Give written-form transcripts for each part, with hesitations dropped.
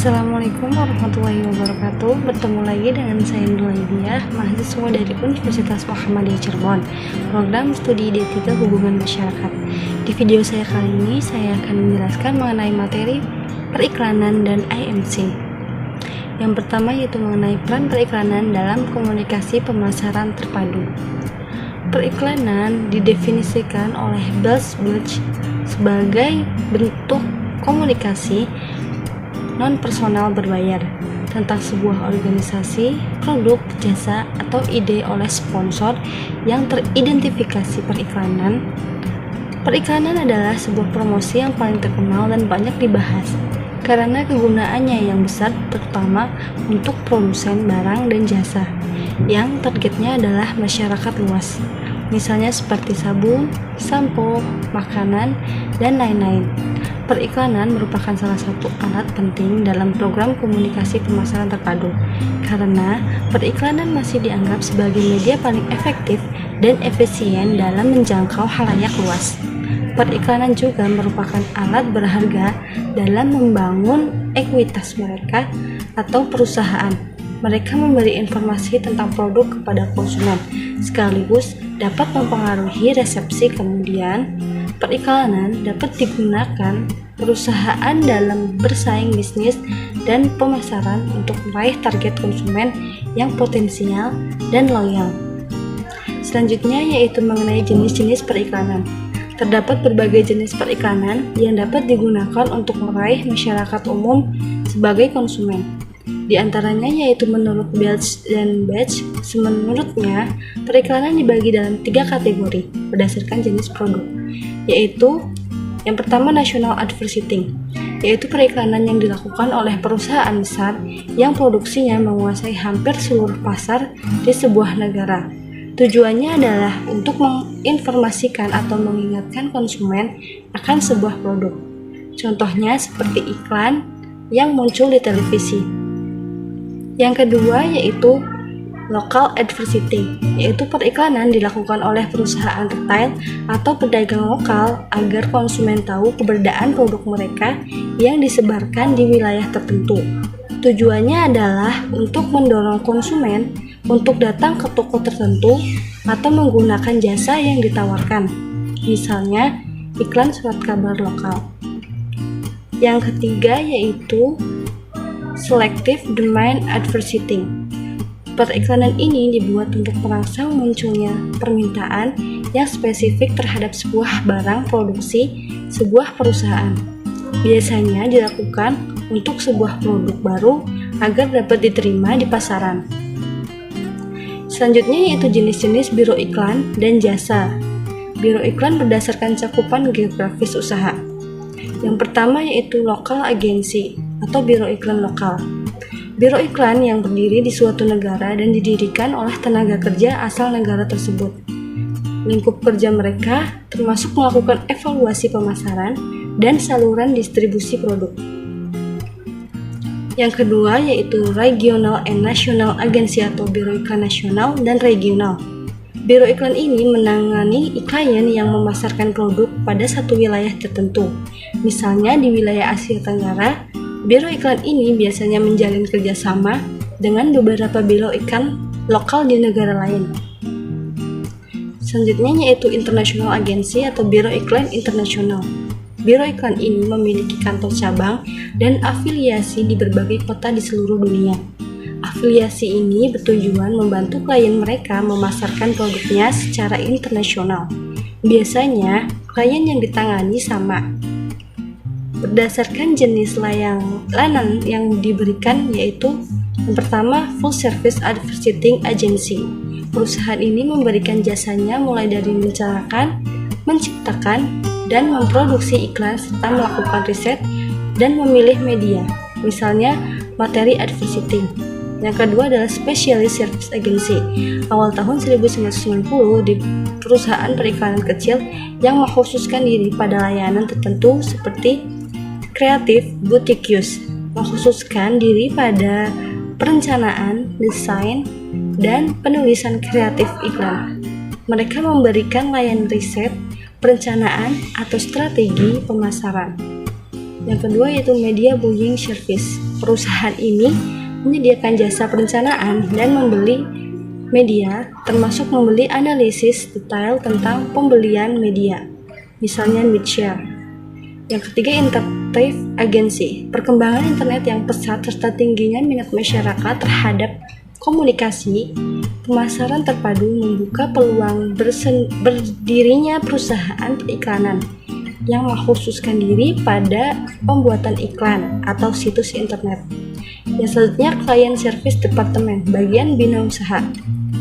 Assalamualaikum warahmatullahi wabarakatuh. Bertemu lagi dengan saya Nurlaidiah, mahasiswa dari Universitas Muhammadiyah Cirebon, program studi D3 Hubungan Masyarakat. Di video saya kali ini, saya akan menjelaskan mengenai materi periklanan dan IMC. Yang pertama yaitu mengenai peran periklanan dalam komunikasi pemasaran terpadu. Periklanan didefinisikan oleh Belsbach sebagai bentuk komunikasi non-personal berbayar tentang sebuah organisasi, produk, jasa, atau ide oleh sponsor yang teridentifikasi periklanan. Periklanan adalah sebuah promosi yang paling terkenal dan banyak dibahas karena kegunaannya yang besar, terutama untuk produsen barang dan jasa yang targetnya adalah masyarakat luas, misalnya seperti sabun, sampo, makanan, dan lain-lain. Periklanan merupakan salah satu alat penting dalam program komunikasi pemasaran terpadu karena periklanan masih dianggap sebagai media paling efektif dan efisien dalam menjangkau khalayak luas. Periklanan juga merupakan alat berharga dalam membangun ekuitas mereka atau perusahaan. Mereka memberi informasi tentang produk kepada konsumen, sekaligus dapat mempengaruhi resepsi. Kemudian, periklanan dapat digunakan perusahaan dalam bersaing bisnis dan pemasaran untuk meraih target konsumen yang potensial dan loyal. Selanjutnya yaitu mengenai jenis-jenis periklanan. Terdapat berbagai jenis periklanan yang dapat digunakan untuk meraih masyarakat umum sebagai konsumen. Di antaranya yaitu menurut Belsbach dan Bach, menurutnya periklanan dibagi dalam 3 kategori berdasarkan jenis produk, yaitu yang pertama national advertising, yaitu periklanan yang dilakukan oleh perusahaan besar yang produksinya menguasai hampir seluruh pasar di sebuah negara. Tujuannya adalah untuk menginformasikan atau mengingatkan konsumen akan sebuah produk. Contohnya seperti iklan yang muncul di televisi. Yang kedua yaitu local advertising, yaitu periklanan dilakukan oleh perusahaan retail atau pedagang lokal agar konsumen tahu keberadaan produk mereka yang disebarkan di wilayah tertentu. Tujuannya adalah untuk mendorong konsumen untuk datang ke toko tertentu atau menggunakan jasa yang ditawarkan, misalnya iklan surat kabar lokal. Yang ketiga yaitu selective domain advertising. Periklanan ini dibuat untuk merangsang munculnya permintaan yang spesifik terhadap sebuah barang produksi sebuah perusahaan. Biasanya dilakukan untuk sebuah produk baru agar dapat diterima di pasaran. Selanjutnya yaitu jenis-jenis biro iklan dan jasa. Biro iklan berdasarkan cakupan geografis usaha. Yang pertama yaitu local agency atau biro iklan lokal. Biro iklan yang berdiri di suatu negara dan didirikan oleh tenaga kerja asal negara tersebut. Lingkup kerja mereka termasuk melakukan evaluasi pemasaran dan saluran distribusi produk. Yang kedua yaitu regional and national agency atau biro iklan nasional dan regional. Biro iklan ini menangani klien yang memasarkan produk pada satu wilayah tertentu. Misalnya di wilayah Asia Tenggara, biro iklan ini biasanya menjalin kerjasama dengan beberapa biro iklan lokal di negara lain. Selanjutnya yaitu international agency atau biro iklan internasional. Biro iklan ini memiliki kantor cabang dan afiliasi di berbagai kota di seluruh dunia. Afiliasi ini bertujuan membantu klien mereka memasarkan produknya secara internasional. Biasanya, klien yang ditangani sama. Berdasarkan jenis layanan yang diberikan yaitu yang pertama full service advertising agency. Perusahaan ini memberikan jasanya mulai dari merencanakan, menciptakan, dan memproduksi iklan serta melakukan riset dan memilih media, misalnya materi advertising. Yang kedua adalah specialist service agency. Awal tahun 1990 di perusahaan periklanan kecil yang mengkhususkan diri pada layanan tertentu seperti Creative Boutiques, mengkhususkan diri pada perencanaan, desain, dan penulisan kreatif iklan. Mereka memberikan layanan riset, perencanaan, atau strategi pemasaran. Yang kedua yaitu media buying service. Perusahaan ini menyediakan jasa perencanaan dan membeli media, termasuk membeli analisis detail tentang pembelian media, misalnya mid-share. Yang ketiga, interactive agency. Perkembangan internet yang pesat serta tingginya minat masyarakat terhadap komunikasi, pemasaran terpadu membuka peluang berdirinya perusahaan periklanan yang mengkhususkan diri pada pembuatan iklan atau situs internet. Yang selanjutnya, client service department, bagian bina usaha,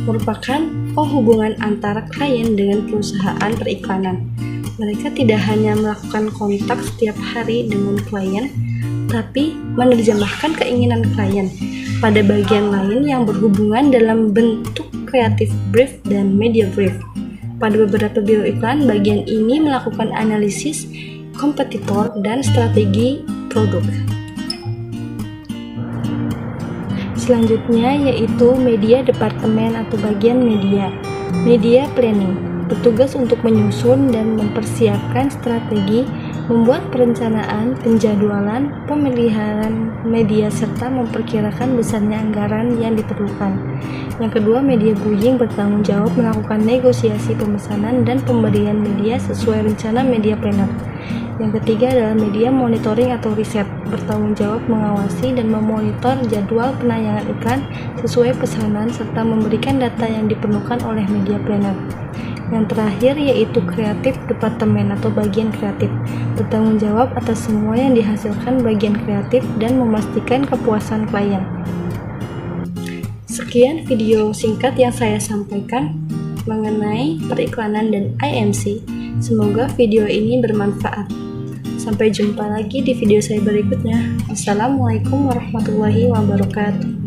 merupakan penghubungan antara klien dengan perusahaan periklanan. Mereka tidak hanya melakukan kontak setiap hari dengan klien, tapi menerjemahkan keinginan klien pada bagian lain yang berhubungan dalam bentuk creative brief dan media brief. Pada beberapa biro iklan, bagian ini melakukan analisis kompetitor dan strategi produk. Selanjutnya yaitu media departemen atau bagian media. Media planning, bertugas untuk menyusun dan mempersiapkan strategi, membuat perencanaan, penjadwalan, pemeliharaan media serta memperkirakan besarnya anggaran yang diperlukan. Yang kedua, media buying bertanggung jawab melakukan negosiasi pemesanan dan pemberian media sesuai rencana media planner. Yang ketiga adalah media monitoring atau riset, bertanggung jawab mengawasi dan memonitor jadwal penayangan iklan sesuai pesanan serta memberikan data yang diperlukan oleh media planner. Yang terakhir yaitu kreatif departemen atau bagian kreatif, bertanggung jawab atas semua yang dihasilkan bagian kreatif dan memastikan kepuasan klien. Sekian video singkat yang saya sampaikan mengenai periklanan dan IMC. Semoga video ini bermanfaat. Sampai jumpa lagi di video saya berikutnya. Wassalamualaikum warahmatullahi wabarakatuh.